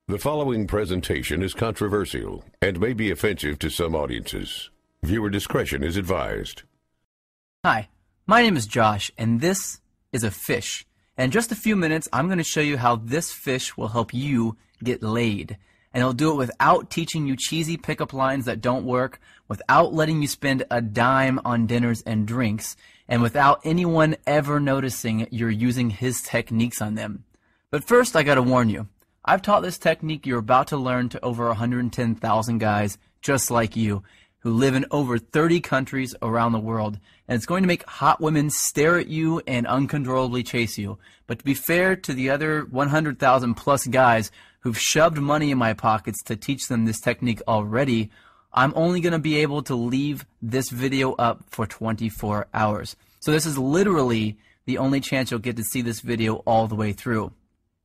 The following presentation is controversial and may be offensive to some audiences. Viewer discretion is advised. Hi, my name is Josh, and this is a fish. In just a few minutes, I'm going to show you how this fish will help you get laid. And it'll do it without teaching you cheesy pickup lines that don't work, without letting you spend a dime on dinners and drinks, and without anyone ever noticing you're using his techniques on them. But first, I gotta warn you. I've taught this technique you're about to learn to over 110,000 guys just like you who live in over 30 countries around the world, and it's going to make hot women stare at you and uncontrollably chase you. But to be fair to the other 100,000 plus guys who've shoved money in my pockets to teach them this technique already, I'm only going to be able to leave this video up for 24 hours. So this is literally the only chance you'll get to see this video all the way through.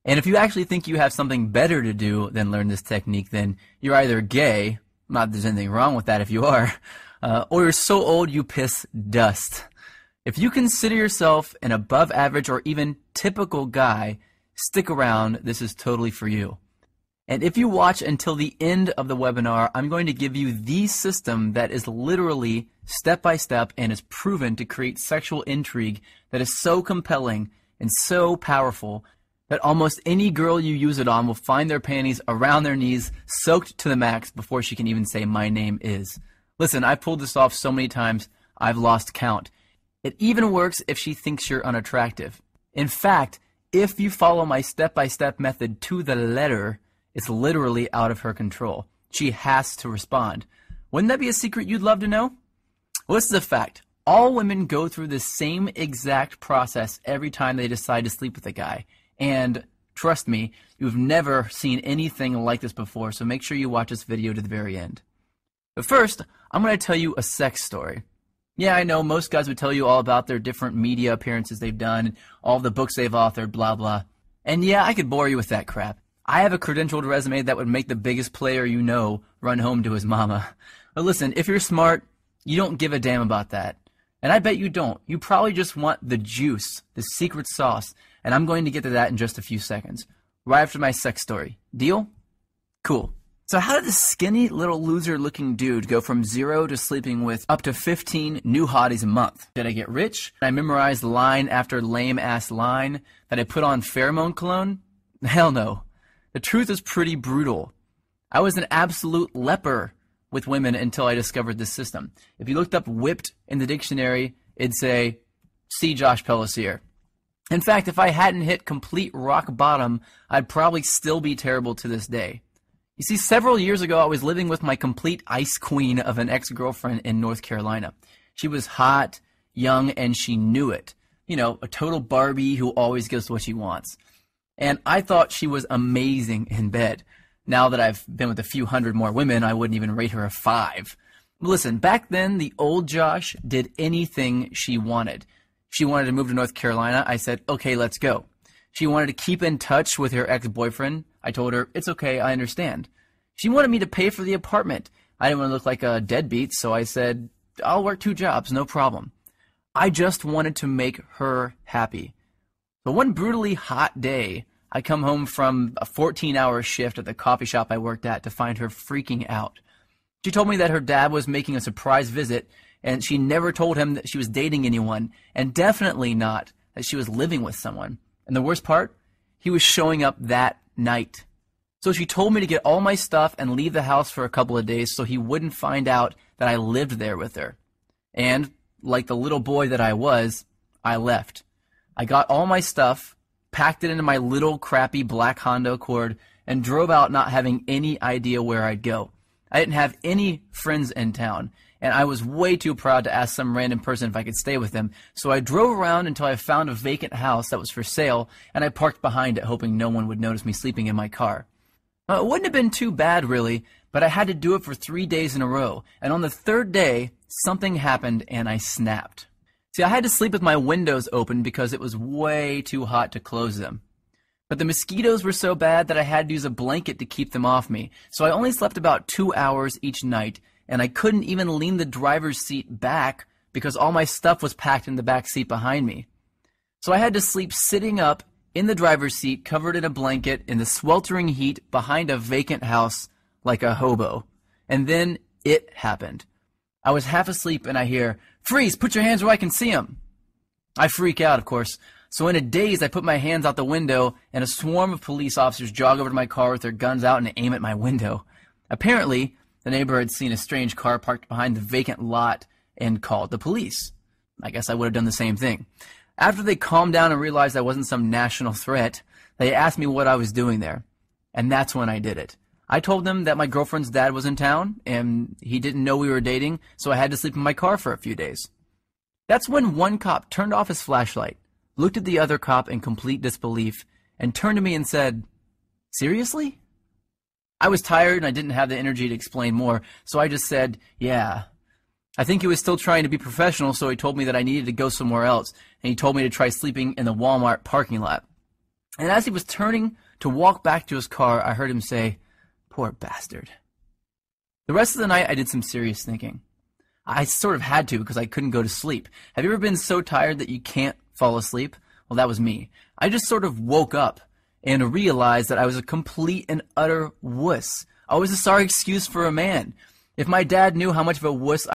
And if you actually think you have something better to do than learn this technique, then you're either gay, not that there's anything wrong with that if you are, or you're so old you piss dust. If you consider yourself an above average or even typical guy, stick around, this is totally for you. And if you watch until the end of the webinar, I'm going to give you the system that is literally step-by-step and is proven to create sexual intrigue that is so compelling and so powerful that almost any girl you use it on will find their panties around their knees, soaked to the max before she can even say, "My name is." Listen, I've pulled this off so many times, I've lost count. It even works if she thinks you're unattractive. In fact, if you follow my step-by-step method to the letter, it's literally out of her control. She has to respond. Wouldn't that be a secret you'd love to know? Well, this is a fact. All women go through the same exact process every time they decide to sleep with a guy. And trust me, you've never seen anything like this before, so make sure you watch this video to the very end. But first, I'm going to tell you a sex story. Yeah, I know most guys would tell you all about their different media appearances they've done, all the books they've authored, blah, blah. And yeah, I could bore you with that crap. I have a credentialed resume that would make the biggest player you know run home to his mama. But listen, if you're smart, you don't give a damn about that. And I bet you don't. You probably just want the juice, the secret sauce. And I'm going to get to that in just a few seconds, right after my sex story. Deal? Cool. So how did this skinny little loser-looking dude go from 0 to sleeping with up to 15 new hotties a month? Did I get rich? Did I memorize line after lame-ass line? Did I put on pheromone cologne? Hell no. The truth is pretty brutal. I was an absolute leper with women until I discovered this system. If you looked up whipped in the dictionary, it'd say, see Josh Pellisier. In fact, if I hadn't hit complete rock bottom, I'd probably still be terrible to this day. You see, several years ago, I was living with my complete ice queen of an ex-girlfriend in North Carolina. She was hot, young, and she knew it. You know, a total Barbie who always gets what she wants. And I thought she was amazing in bed. Now that I've been with a few hundred more women, I wouldn't even rate her a 5. Listen, back then, the old Josh did anything she wanted. She wanted to move to North Carolina. I said, okay, let's go. She wanted to keep in touch with her ex-boyfriend. I told her, it's okay, I understand. She wanted me to pay for the apartment. I didn't want to look like a deadbeat, so I said, I'll work 2 jobs, no problem. I just wanted to make her happy. So one brutally hot day, I come home from a 14-hour shift at the coffee shop I worked at to find her freaking out. She told me that her dad was making a surprise visit, and she never told him that she was dating anyone, and definitely not that she was living with someone. And the worst part, he was showing up that night. So she told me to get all my stuff and leave the house for a couple of days so he wouldn't find out that I lived there with her. And, like the little boy that I was, I left. I got all my stuff, packed it into my little crappy black Honda Accord, and drove out not having any idea where I'd go. I didn't have any friends in town, and I was way too proud to ask some random person if I could stay with them, so I drove around until I found a vacant house that was for sale, and I parked behind it hoping no one would notice me sleeping in my car. It wouldn't have been too bad, really, but I had to do it for 3 days in a row, and on the 3rd day, something happened and I snapped. See, I had to sleep with my windows open because it was way too hot to close them. But the mosquitoes were so bad that I had to use a blanket to keep them off me, so I only slept about 2 hours each night, and I couldn't even lean the driver's seat back because all my stuff was packed in the back seat behind me. So I had to sleep sitting up in the driver's seat, covered in a blanket, in the sweltering heat, behind a vacant house, like a hobo. And then it happened. I was half asleep and I hear, "Freeze, put your hands where I can see them." I freak out, of course. So in a daze, I put my hands out the window and a swarm of police officers jog over to my car with their guns out and aim at my window. Apparently, the neighbor had seen a strange car parked behind the vacant lot and called the police. I guess I would have done the same thing. After they calmed down and realized I wasn't some national threat, they asked me what I was doing there. And that's when I did it. I told them that my girlfriend's dad was in town and he didn't know we were dating, so I had to sleep in my car for a few days. That's when one cop turned off his flashlight, looked at the other cop in complete disbelief, and turned to me and said, "Seriously?" I was tired and I didn't have the energy to explain more, so I just said, "Yeah." I think he was still trying to be professional, so he told me that I needed to go somewhere else, and he told me to try sleeping in the Walmart parking lot. And as he was turning to walk back to his car, I heard him say, "Poor bastard." The rest of the night, I did some serious thinking. I sort of had to because I couldn't go to sleep. Have you ever been so tired that you can't fall asleep? Well, that was me. I just sort of woke up and realized that I was a complete and utter wuss. I was a sorry excuse for a man. If my dad knew how much of a wuss